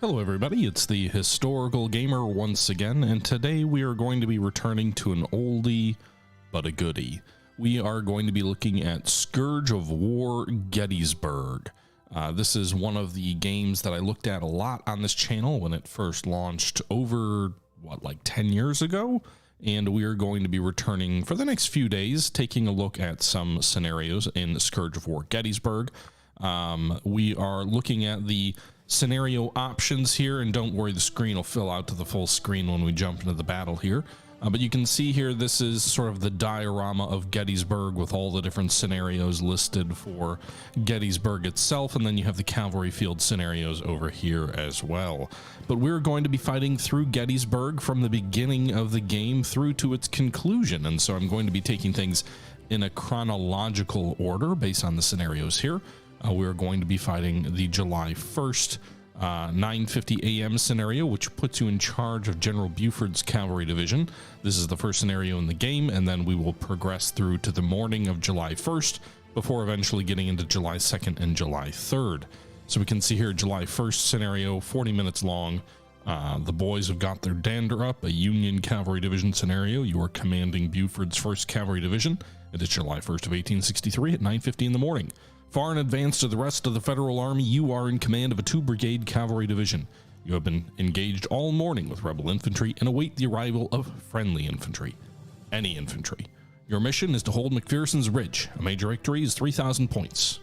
Hello everybody, it's the Historical Gamer once again, and today we are going to be returning to an oldie but a goodie. We are going to be looking at Scourge of War Gettysburg. This is one of the games that I looked at a lot on this channel when it first launched over, like 10 years ago? And we are going to be returning for the next few days, taking a look at some scenarios in Scourge of War Gettysburg. We are looking at the scenario options here, and don't worry, the screen will fill out to the full screen when we jump into the battle here. But you can see here, this is sort of the diorama of Gettysburg with all the different scenarios listed for Gettysburg itself, and then you have the cavalry field scenarios over here as well. But we're going to be fighting through Gettysburg from the beginning of the game through to its conclusion, and so I'm going to be taking things in a chronological order based on the scenarios here. We're going to be fighting the July 1st 9:50 a.m. scenario, which puts you in charge of General Buford's cavalry division. This is the first scenario in the game, and then we will progress through to the morning of July 1st before eventually getting into July 2nd and July 3rd. So we can see here July 1st scenario, 40 minutes long. The boys have got their dander up, a Union cavalry division scenario. You are commanding Buford's 1st Cavalry Division. It is July 1st of 1863 at 9:50 in the morning. Far in advance to the rest of the Federal Army, you are in command of a 2-brigade cavalry division. You have been engaged all morning with rebel infantry and await the arrival of friendly infantry. Any infantry. Your mission is to hold McPherson's Ridge. A major victory is 3,000 points.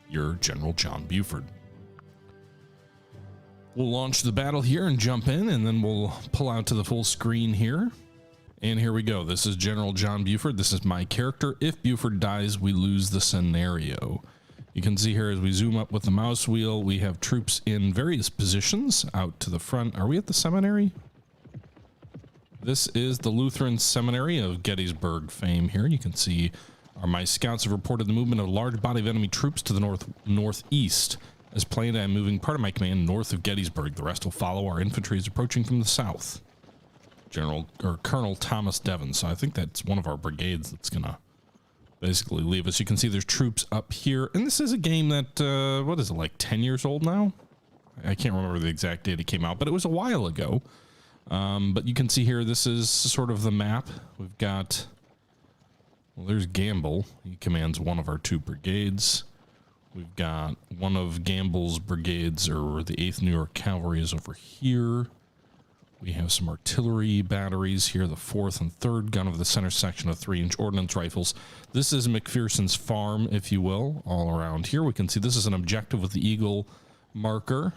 You're General John Buford. We'll launch the battle here and jump in, and then we'll pull out to the full screen here. And here we go. This is General John Buford. This is my character. If Buford dies, we lose the scenario. You can see here as we zoom up with the mouse wheel, we have troops in various positions out to the front. Are we at the seminary? This is the Lutheran Seminary of Gettysburg fame here. You can see my scouts have reported the movement of a large body of enemy troops to the northeast. As planned, I am moving part of my command north of Gettysburg. The rest will follow. Our infantry is approaching from the south. Colonel Thomas Devon. So I think that's one of our brigades that's gonna basically leave us. You can see there's troops up here, and this is a game that what is it, like 10 years old now? I can't remember the exact date it came out, but it was a while ago. But you can see here, this is sort of the map. We've got, well, there's Gamble. He commands one of our 2 brigades. We've got one of Gamble's brigades, or the 8th New York Cavalry, is over here. We have some artillery batteries here, the 4th and 3rd gun of the center section of 3-inch ordnance rifles. This is McPherson's farm, if you will, all around here. We can see this is an objective with the eagle marker.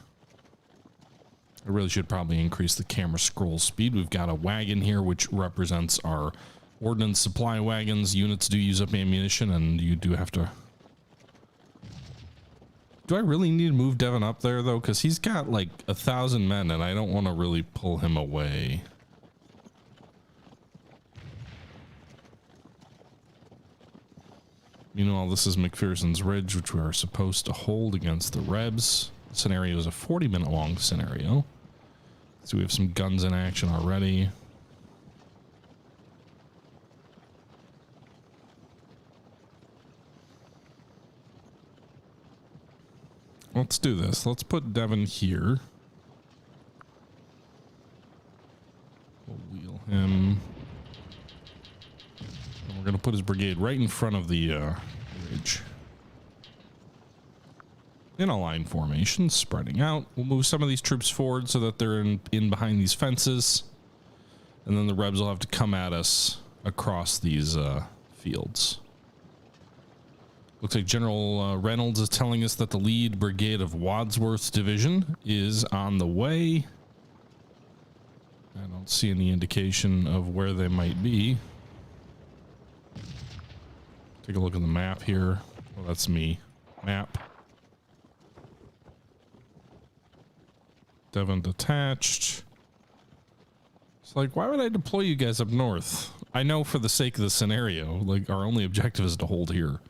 I really should probably increase the camera scroll speed. We've got a wagon here, which represents our ordnance supply wagons. Units do use up ammunition, and you do have to... Do I really need to move Devon up there, though? Because he's got like 1,000 men, and I don't want to really pull him away. Meanwhile, this is McPherson's Ridge, which we are supposed to hold against the Rebs. The scenario is a 40-minute long scenario. So we have some guns in action already. Let's do this. Let's put Devon here. We'll wheel him. And we're going to put his brigade right in front of the ridge. In a line formation, spreading out. We'll move some of these troops forward so that they're in behind these fences. And then the Rebs will have to come at us across these fields. Looks like General Reynolds is telling us that the lead brigade of Wadsworth's division is on the way. I don't see any indication of where they might be. Take a look at the map here. Well, that's me. Map. Devon detached. It's like, why would I deploy you guys up north? I know for the sake of the scenario, like, our only objective is to hold here.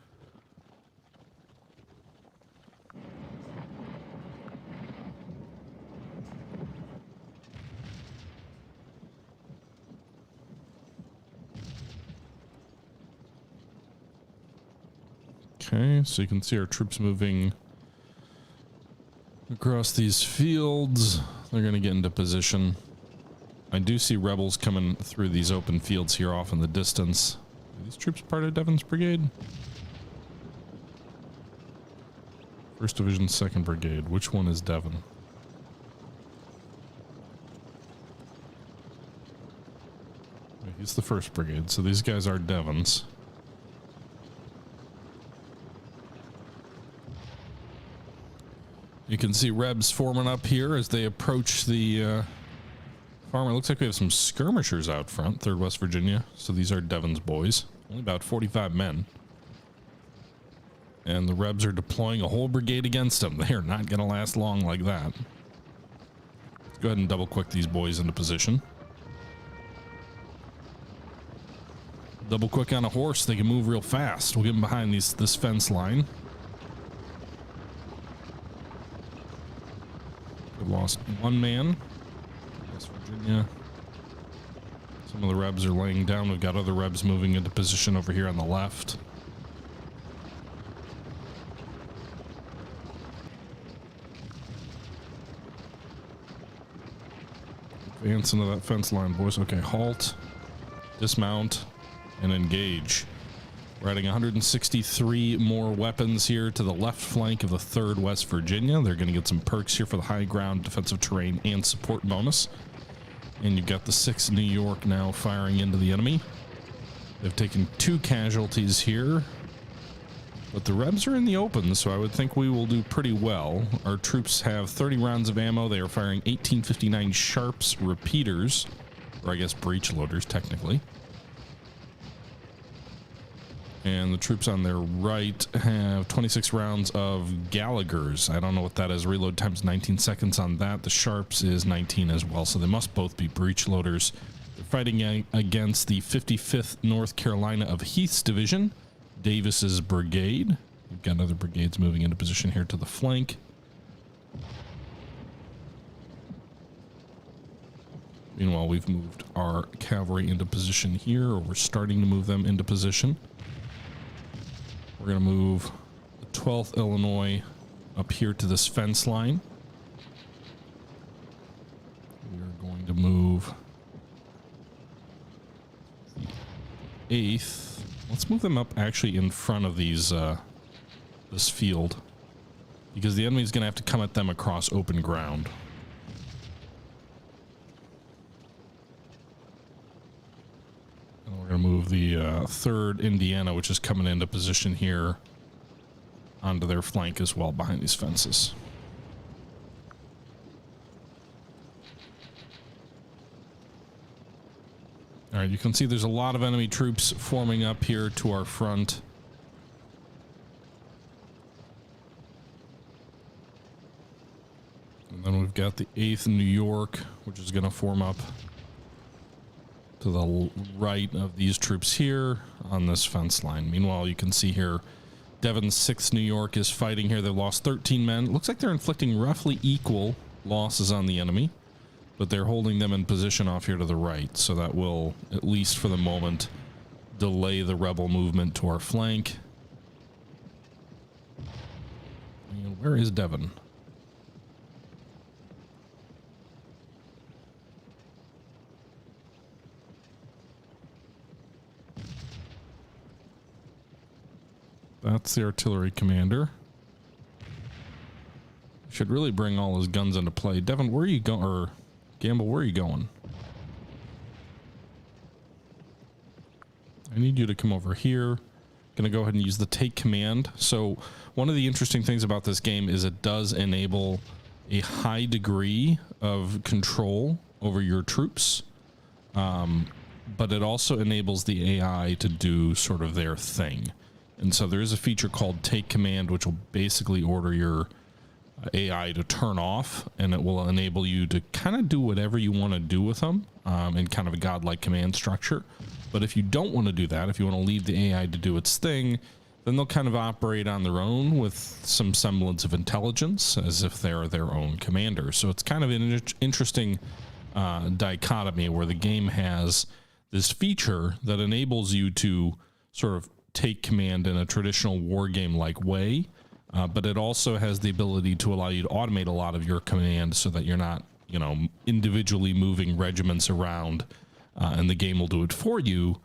Okay, so you can see our troops moving across these fields. They're going to get into position. I do see rebels coming through these open fields here off in the distance. Are these troops part of Devon's brigade? 1st Division, 2nd Brigade. Which one is Devon? He's the 1st Brigade, so these guys are Devons. You can see Rebs forming up here as they approach the farm. It looks like we have some skirmishers out front, 3rd West Virginia. So these are Devon's boys. Only about 45 men. And the Rebs are deploying a whole brigade against them. They are not going to last long like that. Let's go ahead and double quick these boys into position. Double quick on a horse, they can move real fast. We'll get them behind this fence line. We lost 1 man. West Virginia. Some of the Rebs are laying down. We've got other Rebs moving into position over here on the left. Advance into that fence line, boys. Okay, halt, dismount, and engage. We're adding 163 more weapons here to the left flank of the 3rd West Virginia. They're going to get some perks here for the high ground, defensive terrain, and support bonus. And you've got the 6th New York now firing into the enemy. They've taken 2 casualties here, but the Rebs are in the open, so I would think we will do pretty well. Our troops have 30 rounds of ammo. They are firing 1859 Sharps repeaters, or I guess breech loaders technically. And the troops on their right have 26 rounds of Gallagher's. I don't know what that is. Reload time's 19 seconds on that. The Sharps is 19 as well, so they must both be breech loaders. They're fighting against the 55th North Carolina of Heath's division, Davis's brigade. We've got other brigades moving into position here to the flank. Meanwhile, we've moved our cavalry into position here, or we're starting to move them into position. We're going to move the 12th Illinois up here to this fence line. We are going to move the 8th. Let's move them up actually in front of these this field, because the enemy's going to have to come at them across open ground. We're going to move the 3rd Indiana, which is coming into position here, onto their flank as well behind these fences. All right, you can see there's a lot of enemy troops forming up here to our front. And then we've got the 8th New York, which is going to form up to the right of these troops here on this fence line. Meanwhile, you can see here Devon's 6th New York is fighting here. They've lost 13 men. It looks like they're inflicting roughly equal losses on the enemy, but they're holding them in position off here to the right, so that will, at least for the moment, delay the rebel movement to our flank. And where is Devon? That's the artillery commander. Should really bring all his guns into play. Devon, where are you going? Or Gamble, where are you going? I need you to come over here. Gonna go ahead and use the take command. So one of the interesting things about this game is it does enable a high degree of control over your troops. But it also enables the AI to do sort of their thing. And so there is a feature called take command, which will basically order your AI to turn off, and it will enable you to kind of do whatever you want to do with them in kind of a godlike command structure. But if you don't want to do that, if you want to leave the AI to do its thing, then they'll kind of operate on their own with some semblance of intelligence as if they're their own commander. So it's kind of an interesting dichotomy where the game has this feature that enables you to sort of take command in a traditional war game like way, but it also has the ability to allow you to automate a lot of your command so that you're not you know, individually moving regiments around, and the game will do it for you,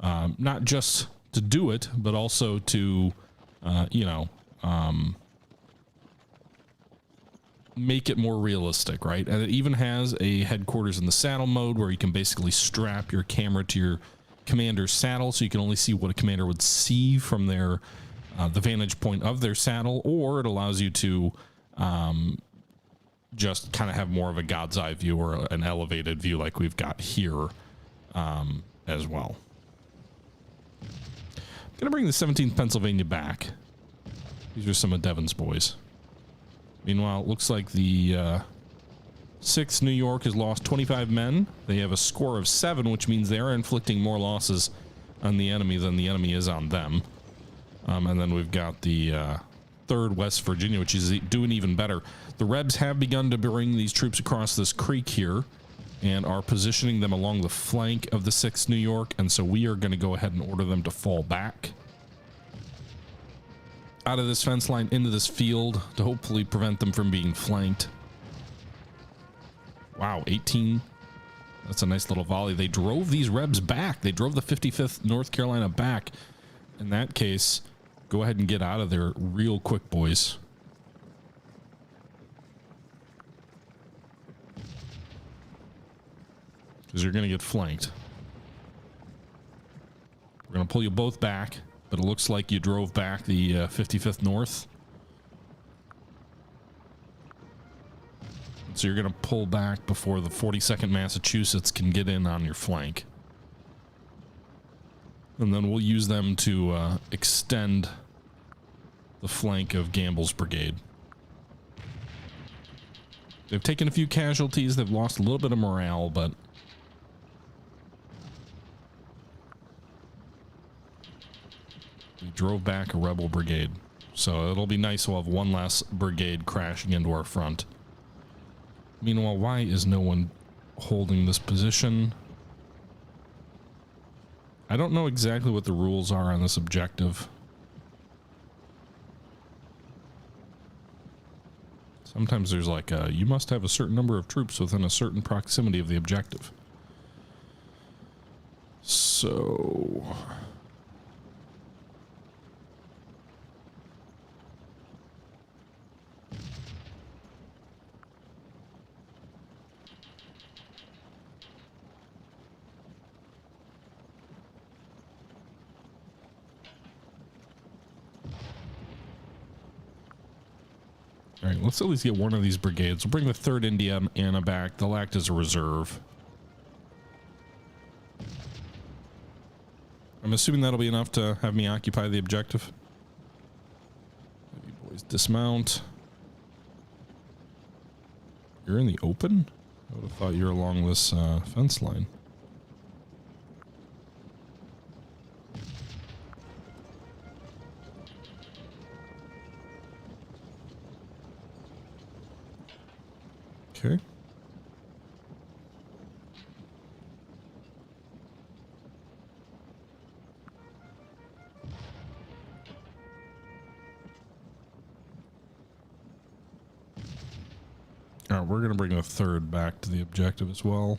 not just to do it, but also to, you know, make it more realistic, right? And it even has a headquarters in the saddle mode where you can basically strap your camera to your commander's saddle, so you can only see what a commander would see from their the vantage point of their saddle, or it allows you to just kind of have more of a god's eye view or an elevated view like we've got here as well. I'm gonna bring the 17th Pennsylvania back. These are some of Devon's boys. Meanwhile, it looks like the 6th New York has lost 25 men. They have a score of 7, which means they are inflicting more losses on the enemy than the enemy is on them. And then we've got the 3rd West Virginia, which is doing even better. The Rebs have begun to bring these troops across this creek here and are positioning them along the flank of the 6th New York, and so we are going to go ahead and order them to fall back out of this fence line into this field to hopefully prevent them from being flanked. Wow, 18. That's a nice little volley. They drove these Rebs back. They drove the 55th North Carolina back. In that case, go ahead and get out of there real quick, boys. Because you're going to get flanked. We're going to pull you both back. But it looks like you drove back the 55th North. So you're going to pull back before the 42nd Massachusetts can get in on your flank. And then we'll use them to extend the flank of Gamble's brigade. They've taken a few casualties. They've lost a little bit of morale, but we drove back a rebel brigade, so it'll be nice. We'll have one less brigade crashing into our front. Meanwhile, why is no one holding this position? I don't know exactly what the rules are on this objective. Sometimes there's like a, you must have a certain number of troops within a certain proximity of the objective. So all right, let's at least get one of these brigades. We'll bring the 3rd Indiana back. They'll act as a reserve. I'm assuming that'll be enough to have me occupy the objective. You boys dismount. You're in the open? I would have thought you were along this fence line. Okay. All right, we're going to bring the 3rd back to the objective as well.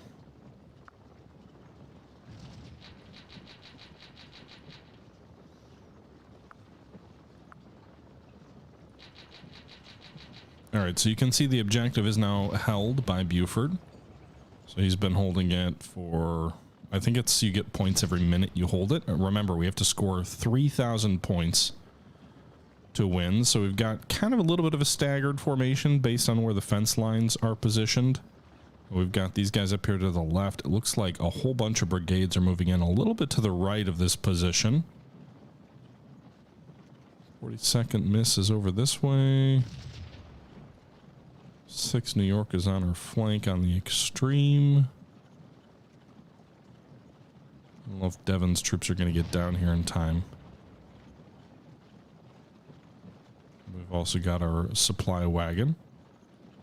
All right, so you can see the objective is now held by Buford. So he's been holding it for, I think it's, you get points every minute you hold it. Remember, we have to score 3,000 points to win. So we've got kind of a little bit of a staggered formation based on where the fence lines are positioned. We've got these guys up here to the left. It looks like a whole bunch of brigades are moving in a little bit to the right of this position. 42nd Miss is over this way. 6th New York is on her flank on the extreme. I don't know if Devon's troops are going to get down here in time. We've also got our supply wagon.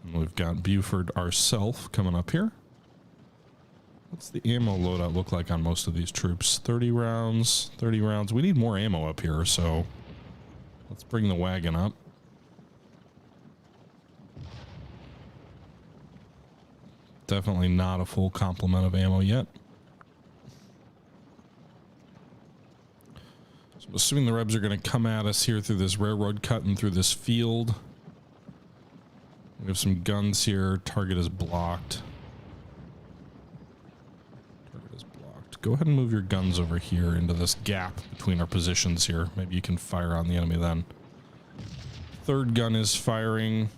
And we've got Buford ourself coming up here. What's the ammo loadout look like on most of these troops? 30 rounds, 30 rounds. We need more ammo up here, so let's bring the wagon up. definitely not a full complement of ammo yet. So I'm assuming the Rebs are going to come at us here through this railroad cut and through this field. We have some guns here. Target is blocked. Target is blocked. Go ahead and move your guns over here into this gap between our positions here. Maybe you can fire on the enemy then. Third gun is firing.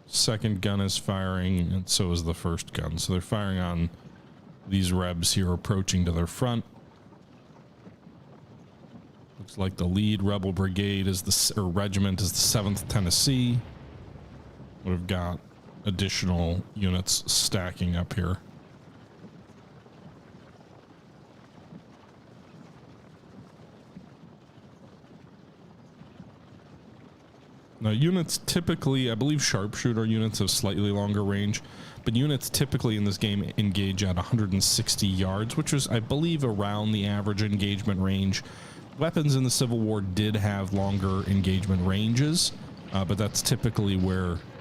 Second gun is firing, and so is the first gun. So they're firing on these Rebs here approaching to their front. Looks like the lead rebel brigade is the, or regiment is the 7th Tennessee. We've got additional units stacking up here. Now units typically, I believe sharpshooter units have slightly longer range, but units typically in this game engage at 160 yards, which is, I believe, around the average engagement range. Weapons in the Civil War did have longer engagement ranges, but that's typically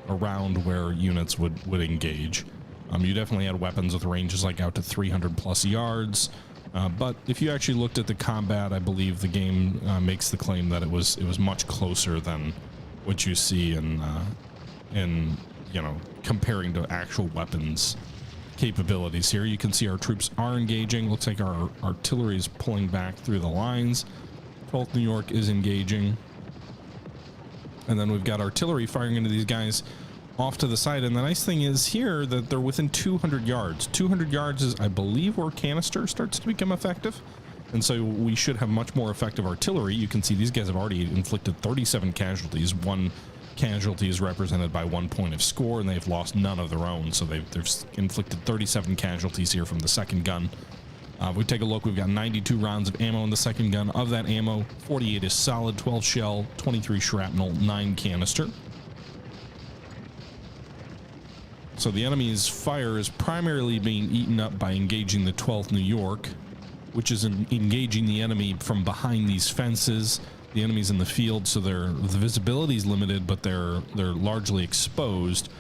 around where units would engage. You definitely had weapons with ranges like out to 300 plus yards, but if you actually looked at the combat, I believe the game makes the claim that it was much closer than what you see in you know, comparing to actual weapons capabilities here. You can see our troops are engaging. Looks like our artillery is pulling back through the lines. 12th New York is engaging. And then we've got artillery firing into these guys off to the side. And the nice thing is here that they're within 200 yards. 200 yards is, I believe, where canister starts to become effective. And so we should have much more effective artillery. You can see these guys have already inflicted 37 casualties. One casualty is represented by 1 point of score, and they've lost none of their own. So they've inflicted 37 casualties here from the second gun. If we take a look, we've got 92 rounds of ammo in the second gun. Of that ammo, 48 is solid, 12 shell, 23 shrapnel, 9 canister. So the enemy's fire is primarily being eaten up by engaging the 12th New York, which is engaging the enemy from behind these fences. The enemy's in the field, so the visibility is limited, but they're largely exposed.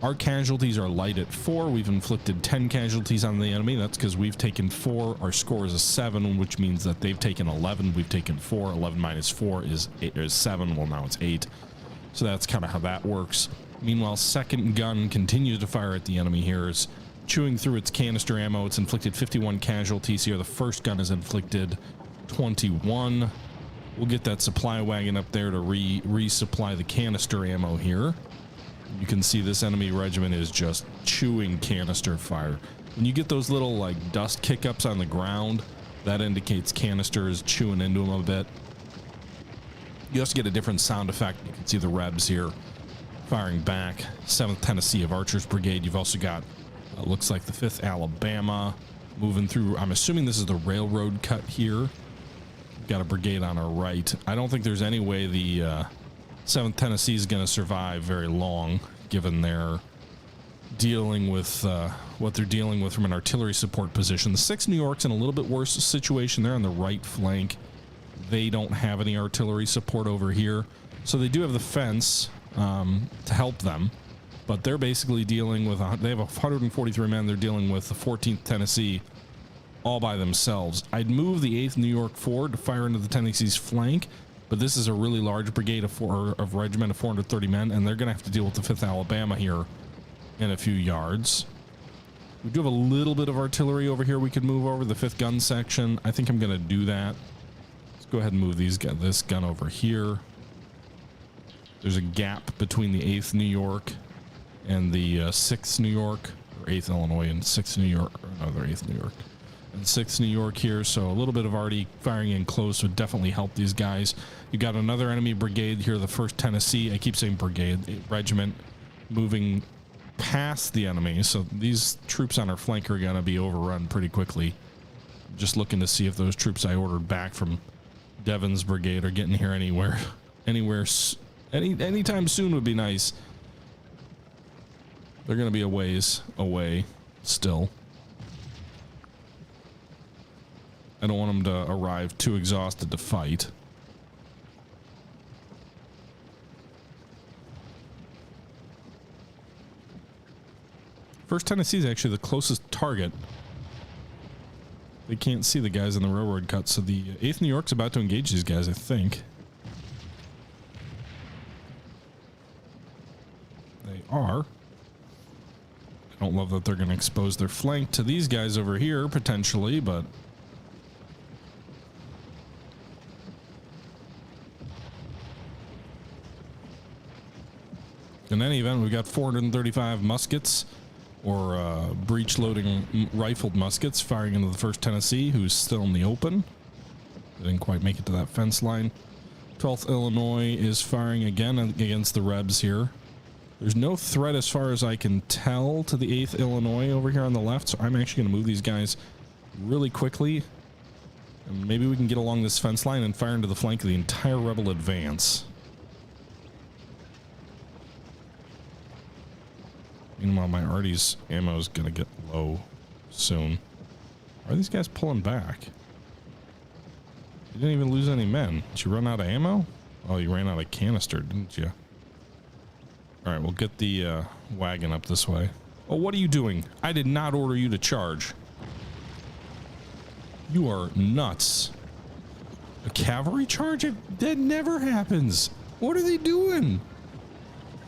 Our casualties are light at 4. We've inflicted 10 casualties on the enemy. That's because we've taken 4. Our score is a 7, which means that they've taken 11. We've taken 4. 11 minus 4 is 7. Well, now it's 8. So that's kind of how that works. Meanwhile, second gun continues to fire at the enemy here. It's chewing through its canister ammo. It's inflicted 51 casualties here. The first gun has inflicted 21. We'll get that supply wagon up there to resupply the canister ammo here. You can see this enemy regiment is just chewing canister fire. When you get those little like dust kick-ups on the ground, that indicates canister is chewing into them a bit. You also get a different sound effect. You can see the Rebs here firing back. 7th Tennessee of Archers Brigade. You've also got, looks like the 5th Alabama moving through. I'm assuming this is the railroad cut here. We've got a brigade on our right. I don't think there's any way the 7th Tennessee is going to survive very long, given they're dealing with what they're dealing with from an artillery support position. The 6th New York's in a little bit worse situation. They're on the right flank. They don't have any artillery support over here, so they do have the fence to help them, but they're basically dealing with they have 143 men. They're dealing with the 14th Tennessee all by themselves. I'd move the 8th New York forward to fire into the Tennessee's flank, but this is a really large brigade of regiment of 430 men, and they're going to have to deal with the 5th Alabama here in a few yards. We do have a little bit of artillery over here we could move over, the 5th gun section. I think I'm going to do that. Let's go ahead and move this gun over here. There's a gap between the 8th New York and the 6th New York, or 8th Illinois and 6th New York, or another 8th New York. And 6th New York here, so a little bit of already firing in close would definitely help these guys. You got another enemy brigade here, the 1st Tennessee. I keep saying brigade, regiment, moving past the enemy. So these troops on our flank are going to be overrun pretty quickly. Just looking to see if those troops I ordered back from Devon's brigade are getting here anytime soon would be nice. They're going to be a ways away still. I don't want them to arrive too exhausted to fight. 1st Tennessee is actually the closest target. They can't see the guys in the railroad cut, so the 8th New York's about to engage these guys, I think. They are. I don't love that they're going to expose their flank to these guys over here, potentially, but... in any event, we've got 435 muskets, or breech-loading rifled muskets, firing into the 1st Tennessee, who's still in the open. They didn't quite make it to that fence line. 12th Illinois is firing again against the Rebs here. There's no threat as far as I can tell to the 8th Illinois over here on the left, so I'm actually going to move these guys really quickly. And maybe we can get along this fence line and fire into the flank of the entire Rebel advance. Meanwhile, my Artie's ammo is going to get low soon. Why are these guys pulling back? You didn't even lose any men. Did you run out of ammo? Oh, you ran out of canister, didn't you? All right, we'll get the wagon up this way. Oh, what are you doing? I did not order you to charge. You are nuts. A cavalry charge? That never happens. What are they doing?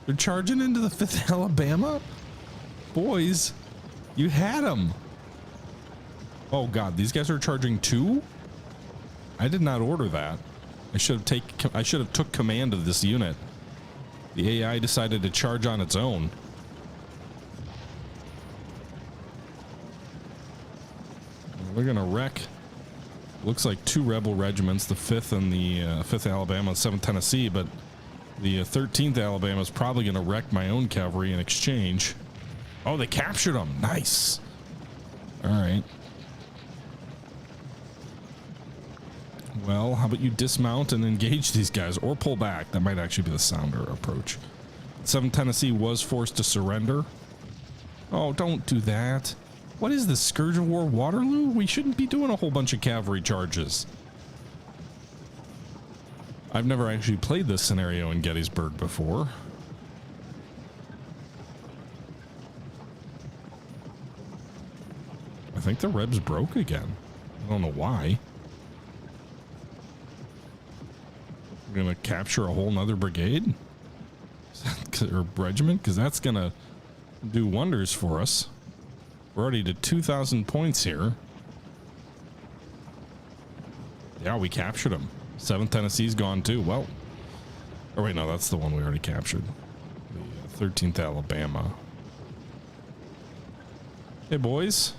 They're charging into the 5th Alabama? Boys, you had them. Oh god, these guys are charging too? I did not order that. I should have took command of this unit. The AI decided to charge on its own. We're gonna wreck. Looks like 2 rebel regiments, the 5th and the 5th Alabama, 7th Tennessee, but the 13th Alabama is probably gonna wreck my own cavalry in exchange. Oh, they captured them. Nice. All right. Well, how about you dismount and engage these guys, or pull back? That might actually be the sounder approach. 7th Tennessee was forced to surrender. Oh, don't do that. What is this, Scourge of War Waterloo? We shouldn't be doing a whole bunch of cavalry charges. I've never actually played this scenario in Gettysburg before. I think the Rebs broke again. I don't know why. We're gonna capture a whole nother brigade or regiment, because that's gonna do wonders for us. We're already to 2,000 points here. Yeah, we captured them. 7th Tennessee's gone too. Well, oh wait, no, that's the one we already captured. The 13th Alabama. Hey boys,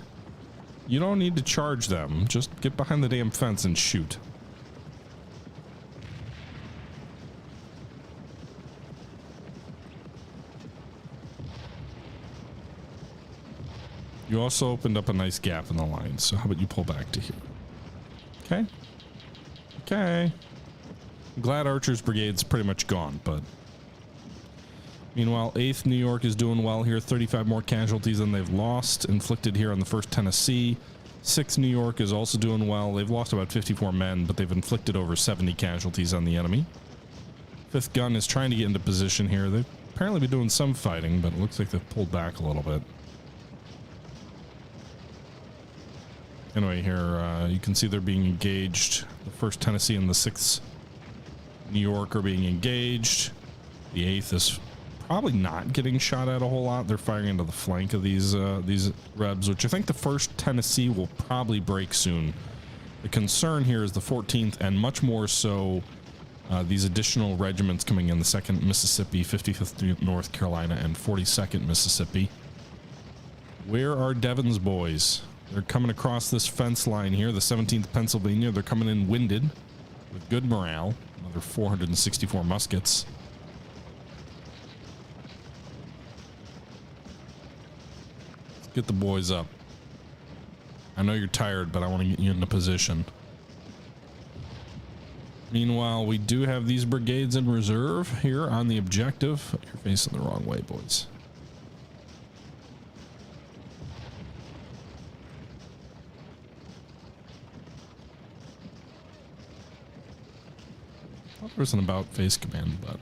you don't need to charge them. Just get behind the damn fence and shoot. You also opened up a nice gap in the line, so how about you pull back to here? Okay. Okay. I'm glad Archer's brigade's pretty much gone, but... meanwhile, 8th New York is doing well here. 35 more casualties than they've lost, inflicted here on the 1st Tennessee. 6th New York is also doing well. They've lost about 54 men, but they've inflicted over 70 casualties on the enemy. 5th Gun is trying to get into position here. They've apparently been doing some fighting, but it looks like they've pulled back a little bit. Anyway, here you can see they're being engaged. The 1st Tennessee and the 6th New York are being engaged. The 8th is probably not getting shot at a whole lot. They're firing into the flank of these Rebs, which I think the 1st Tennessee will probably break soon. The concern here is the 14th, and much more so these additional regiments coming in, the 2nd Mississippi, 55th North Carolina, and 42nd Mississippi. Where are Devon's boys? They're coming across this fence line here. The 17th Pennsylvania, they're coming in winded with good morale. Another 464 muskets. Let's get the boys up. I know you're tired, but I want to get you into position. Meanwhile, we do have these brigades in reserve here on the objective. You're facing the wrong way, boys. There was an about face command, but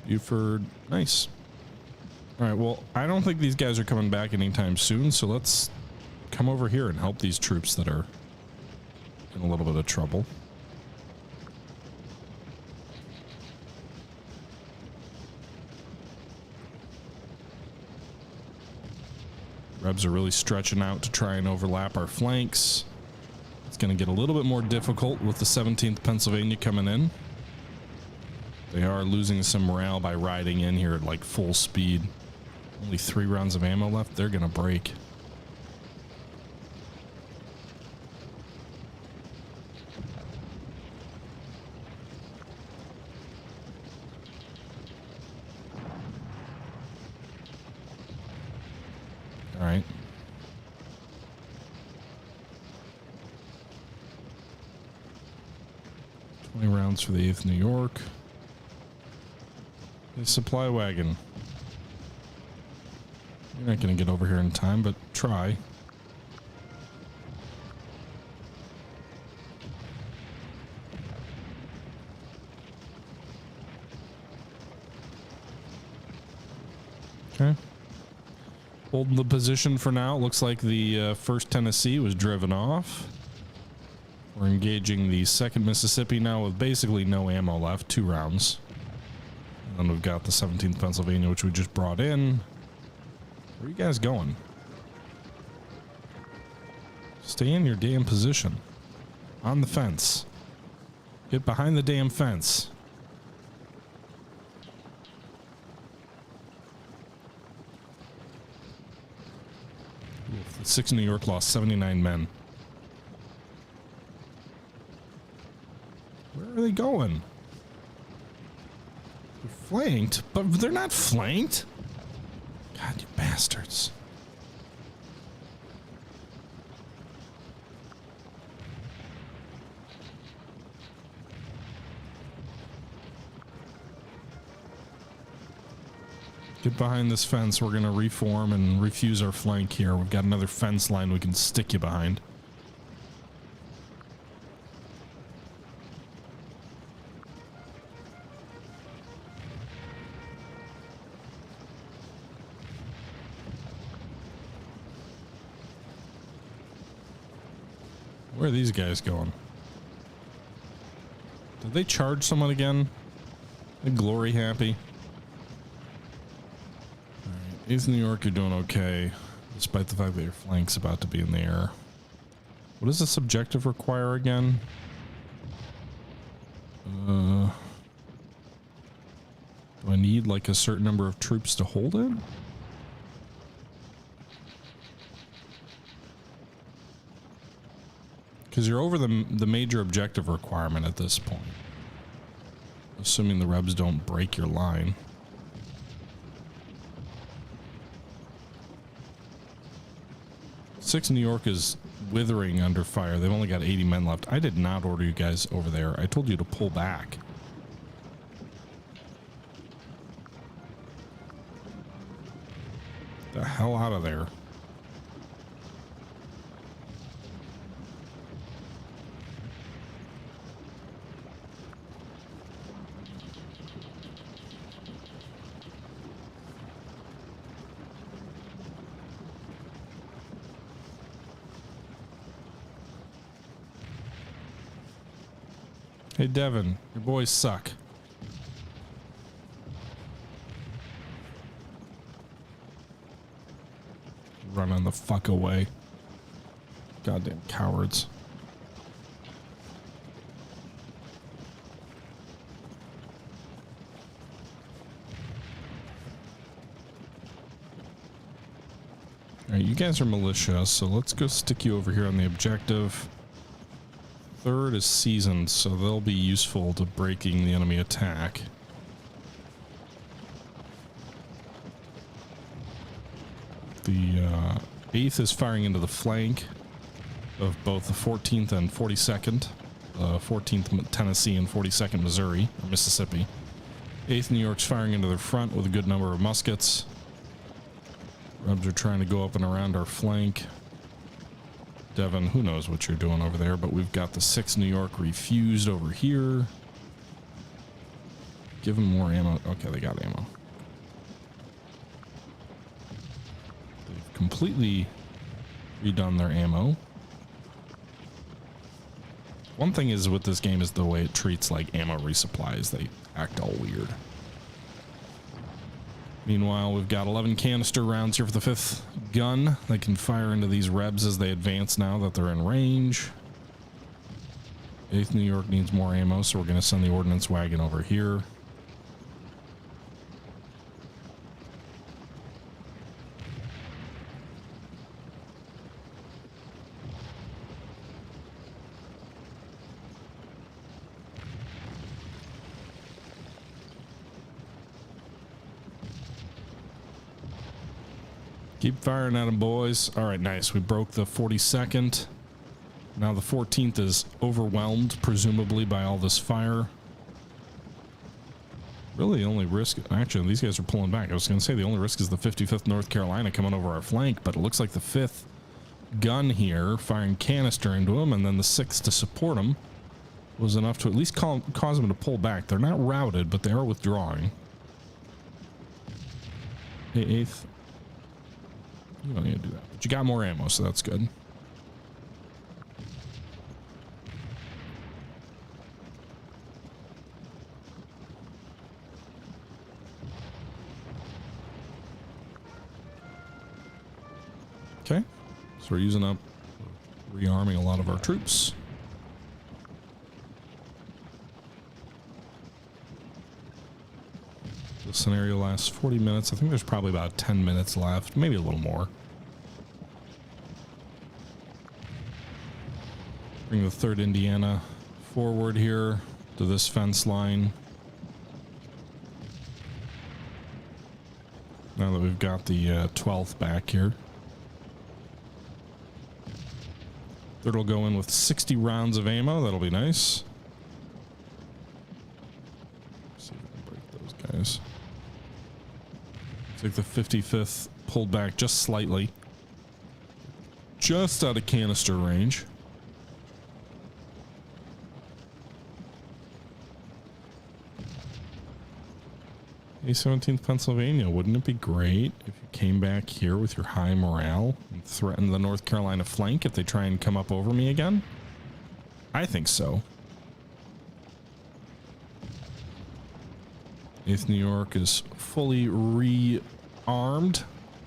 Buford, nice. All right, well, I don't think these guys are coming back anytime soon, so let's come over here and help these troops that are in a little bit of trouble. Rebs are really stretching out to try and overlap our flanks. It's going to get a little bit more difficult with the 17th Pennsylvania coming in. They are losing some morale by riding in here at like full speed. Only 3 rounds of ammo left. They're going to break. All right. Rounds for the 8th New York. The supply wagon. You're not going to get over here in time, but try. Okay. Holding the position for now. Looks like the 1st Tennessee was driven off. We're engaging the 2nd Mississippi now with basically no ammo left, 2 rounds. And then we've got the 17th Pennsylvania, which we just brought in. Where are you guys going? Stay in your damn position. On the fence. Get behind the damn fence. Oof, the 6th New York lost 79 men. Where are they going? They're flanked, but they're not flanked. God, you bastards. Get behind this fence. We're going to reform and refuse our flank here. We've got another fence line we can stick you behind. Where are these guys going? Did they charge someone again? Are they glory happy? Alright, 8th New York, you're doing okay, despite the fact that your flank's about to be in the air. What does this objective require again? Do I need like a certain number of troops to hold it? Because you're over the major objective requirement at this point. Assuming the Rebs don't break your line. Sixth New York is withering under fire. They've only got 80 men left. I did not order you guys over there. I told you to pull back. The hell out of there. Hey, Devin, your boys suck. Running the fuck away. Goddamn cowards. Alright, you guys are militia, so let's go stick you over here on the objective. 3rd is seasoned, so they'll be useful to breaking the enemy attack. The 8th is firing into the flank of both the 14th and 42nd. 14th Tennessee and 42nd Missouri, or Mississippi. 8th New York's firing into their front with a good number of muskets. Rebs are trying to go up and around our flank. Devin, who knows what you're doing over there, but we've got the 6th New York refused over here. give them more ammo. Okay, they got ammo. They've completely redone their ammo. One thing is with this game is the way it treats like ammo resupplies. They act all weird. Meanwhile, we've got 11 canister rounds here for the 5th gun. They can fire into these rebs as they advance now that they're in range. 8th New York needs more ammo, so we're going to send the ordnance wagon over here. Keep firing at them, boys. All right, nice. We broke the 42nd. Now the 14th is overwhelmed, presumably, by all this fire. Really, the only risk... Actually, these guys are pulling back. I was going to say the only risk is the 55th North Carolina coming over our flank, but it looks like the 5th gun here, firing canister into them, and then the 6th to support them, was enough to at least cause them to pull back. They're not routed, but they are withdrawing. Hey, 8th... You don't need to do that, but you got more ammo, so that's good. Okay, so we're using up, rearming a lot of our troops. The scenario lasts 40 minutes. I think there's probably about 10 minutes left, maybe a little more. Bring the 3rd Indiana forward here to this fence line. Now that we've got the 12th back here. 3rd will go in with 60 rounds of ammo. That'll be nice. Let's see if we can break those guys. Looks like the 55th pulled back just slightly. Just out of canister range. Hey, 17th Pennsylvania, wouldn't it be great if you came back here with your high morale and threatened the North Carolina flank if they try and come up over me again? I think so. 8th New York is fully rearmed.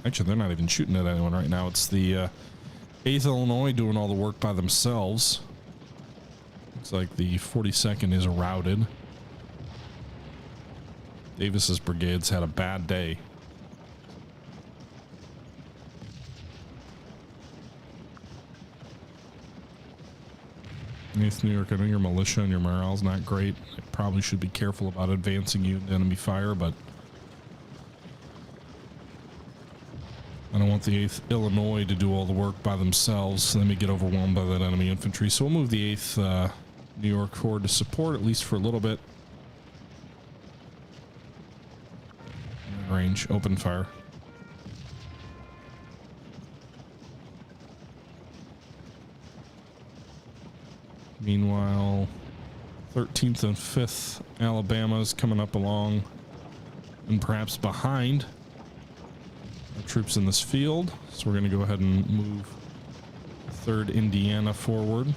Actually, they're not even shooting at anyone right now. It's the 8th Illinois doing all the work by themselves. Looks like the 42nd is routed. Davis's brigades had a bad day. Eighth New York, I know your militia and your morale's not great. I probably should be careful about advancing you into enemy fire, but I don't want the 8th Illinois to do all the work by themselves, so they may get overwhelmed by that enemy infantry. So we'll move the 8th New York forward to support, at least for a little bit. Range, open fire. Meanwhile, 13th and 5th Alabama's coming up along and perhaps behind our troops in this field. So we're going to go ahead and move 3rd Indiana forward.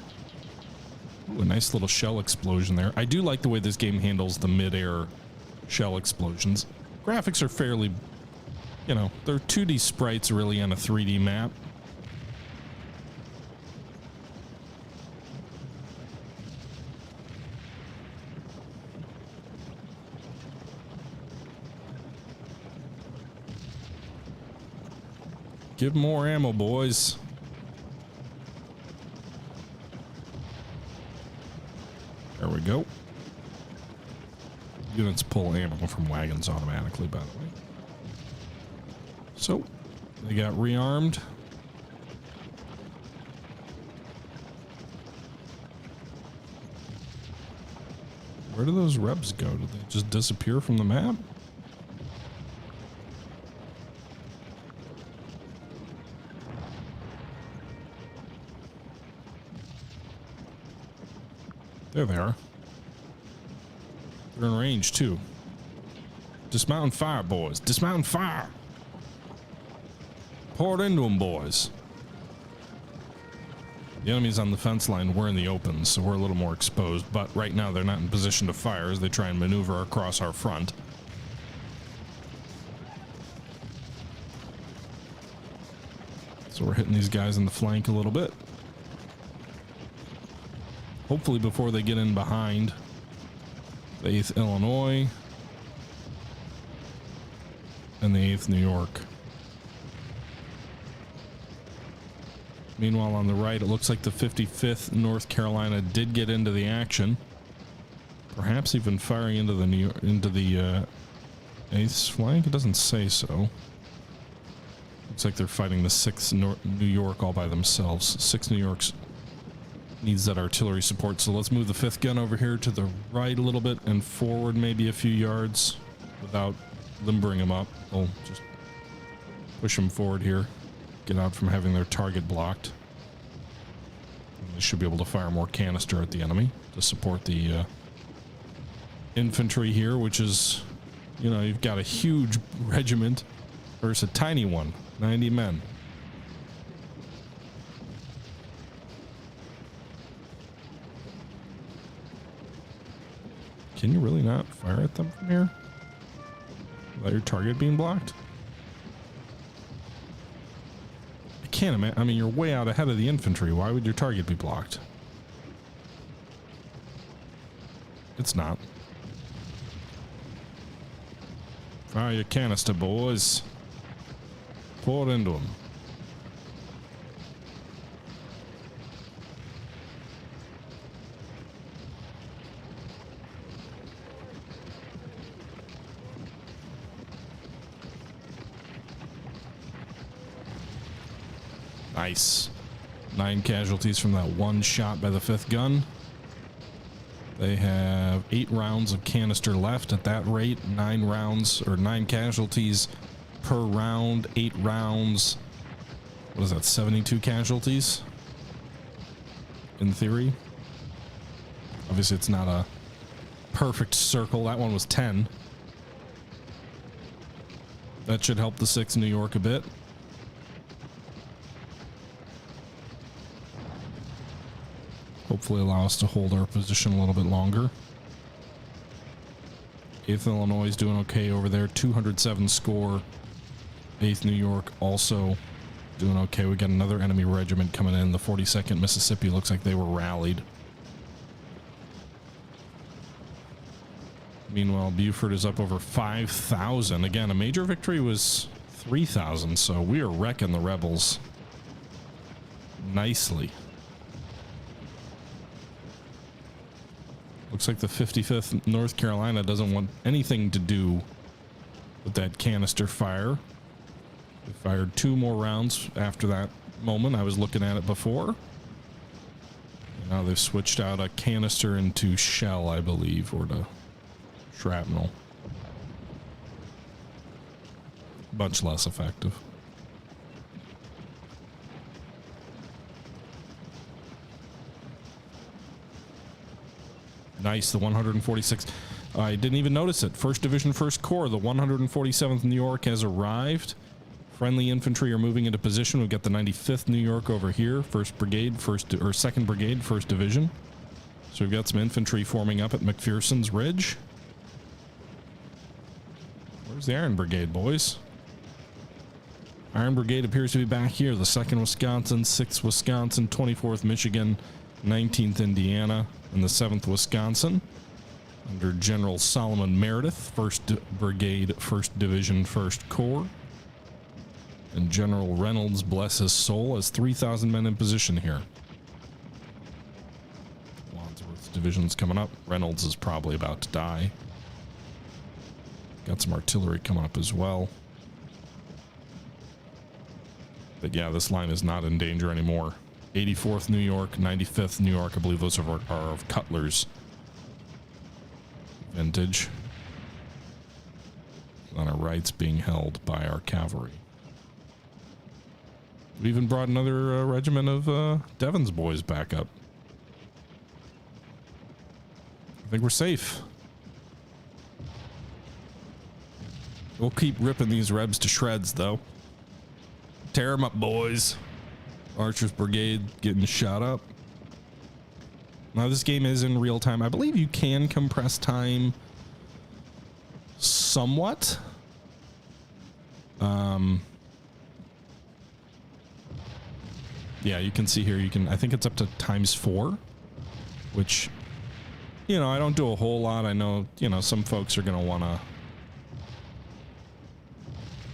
Ooh, a nice little shell explosion there. I do like the way this game handles the mid-air shell explosions. Graphics are fairly, you know, they're 2D sprites really on a 3D map. Give more ammo, boys. There we go. Units pull ammo from wagons automatically, by the way. So, they got rearmed. Where do those rebs go? Did they just disappear from the map? There they are. They're in range too. Dismount and fire, boys. Dismount and fire. Pour it into them, boys. The enemy's on the fence line. We're in the open, so we're a little more exposed. But right now, they're not in position to fire as they try and maneuver across our front. So we're hitting these guys in the flank a little bit. Hopefully before they get in behind the 8th Illinois and the 8th New York. Meanwhile, on the right, it looks like the 55th North Carolina did get into the action. Perhaps even firing into the 8th flank. It doesn't say so. Looks like they're fighting the 6th New York all by themselves. 6th New York's needs that artillery support, so let's move the 5th gun over here to the right a little bit and forward maybe a few yards without limbering them up. We'll just push them forward here, get out from having their target blocked. And they should be able to fire more canister at the enemy to support the infantry here, which is, you know, you've got a huge regiment versus a tiny one, 90 men. Can you really not fire at them from here without your target being blocked? I can't imagine. I mean, you're way out ahead of the infantry. Why would your target be blocked? It's not. Fire your canister, boys. Pour it into them. Nice. 9 casualties from that one shot by the 5th gun. They have 8 rounds of canister left. At that rate, 9 rounds or 9 casualties per round, 8 rounds. What is that, 72 casualties? In theory. Obviously, it's not a perfect circle. That one was 10. That should help the 6th New York a bit. Hopefully allow us to hold our position a little bit longer. 8th Illinois is doing okay over there. 207 score. 8th New York also doing okay. We got another enemy regiment coming in. The 42nd Mississippi looks like they were rallied. Meanwhile, Buford is up over 5,000. Again, a major victory was 3,000, so we are wrecking the rebels nicely. Looks like the 55th North Carolina doesn't want anything to do with that canister fire. They fired 2 more rounds after that moment. I was looking at it before. And now they've switched out a canister into shell, I believe, or to shrapnel. Much less effective. Nice, the 146th. I didn't even notice it. 1st Division, 1st Corps. The 147th New York has arrived. Friendly infantry are moving into position. We've got the 95th New York over here. 1st Brigade, 2nd Brigade, 1st Division. So we've got some infantry forming up at McPherson's Ridge. Where's the Iron Brigade, boys? Iron Brigade appears to be back here. The 2nd Wisconsin, 6th Wisconsin, 24th Michigan, 19th Indiana, and the 7th Wisconsin under General Solomon Meredith, 1st Brigade, 1st Division, 1st Corps. And General Reynolds, bless his soul, has 3,000 men in position here. Wadsworth's division's coming up. Reynolds is probably about to die. Got some artillery coming up as well. But yeah, this line is not in danger anymore. 84th New York, 95th New York, I believe those are of Cutler's vintage. On our right's being held by our cavalry. We even brought another regiment of Devon's boys back up. I think we're safe. We'll keep ripping these Rebs to shreds, though. Tear them up, boys. Archer's Brigade getting shot up. Now, this game is in real time. I believe you can compress time somewhat. Yeah, you can see here, I think it's up to ×4, which, you know, I don't do a whole lot. I know, you know, some folks are going to want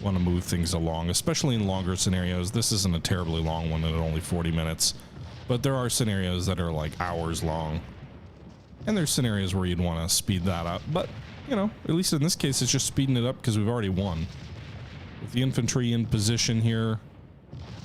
to move things along, especially in longer scenarios. This isn't a terribly long one at only 40 minutes, but there are scenarios that are like hours long, and there's scenarios where you'd want to speed that up. But, you know, at least in this case, it's just speeding it up because we've already won. With the infantry in position here,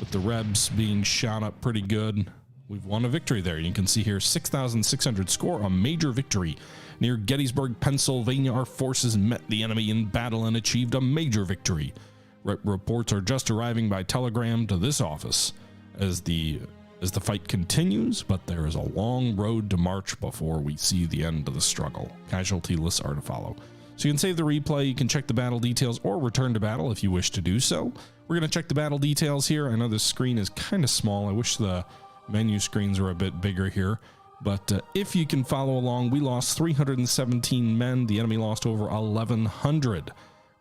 with the Rebs being shot up pretty good, we've won a victory there. You can see here 6,600 score, a major victory. Near Gettysburg, Pennsylvania, our forces met the enemy in battle and achieved a major victory. Reports are just arriving by telegram to this office as the fight continues, but there is a long road to march before we see the end of the struggle. Casualty lists are to follow. So you can save the replay, you can check the battle details, or return to battle if you wish to do so. We're going to check the battle details here. I know this screen is kind of small. I wish the menu screens were a bit bigger here. But if you can follow along, we lost 317 men. The enemy lost over 1,100.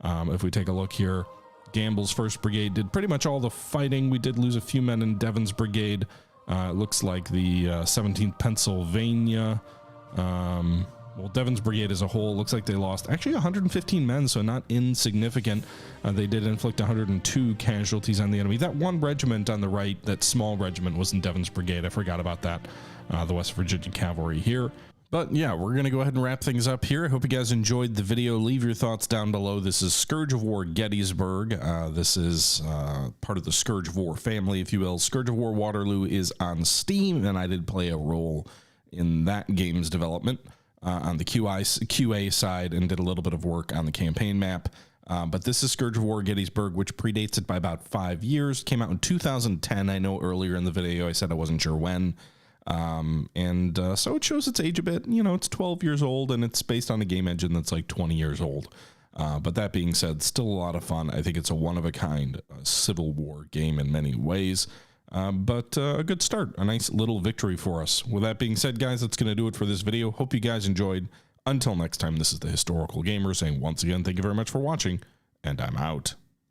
If we take a look here, Gamble's 1st Brigade did pretty much all the fighting. We did lose a few men in Devon's Brigade. It looks like the 17th Pennsylvania... well, Devon's Brigade as a whole looks like they lost actually 115 men, so not insignificant. They did inflict 102 casualties on the enemy. That one regiment on the right, that small regiment, was in Devon's Brigade. I forgot about that. The West Virginia Cavalry here. But yeah, we're going to go ahead and wrap things up here. I hope you guys enjoyed the video. Leave your thoughts down below. This is Scourge of War Gettysburg. This is part of the Scourge of War family, if you will. Scourge of War Waterloo is on Steam, and I did play a role in that game's development. On the QA side, and did a little bit of work on the campaign map. But this is Scourge of War Gettysburg, which predates it by about 5 years. Came out in 2010. I know earlier in the video I said I wasn't sure when. So it shows its age a bit. You know, it's 12 years old, and it's based on a game engine that's like 20 years old. But that being said, still a lot of fun. I think it's a one-of-a-kind Civil War game in many ways. But a good start, a nice little victory for us. With that being said, guys, that's going to do it for this video. Hope you guys enjoyed. Until next time, this is the Historical Gamer saying once again, thank you very much for watching, and I'm out.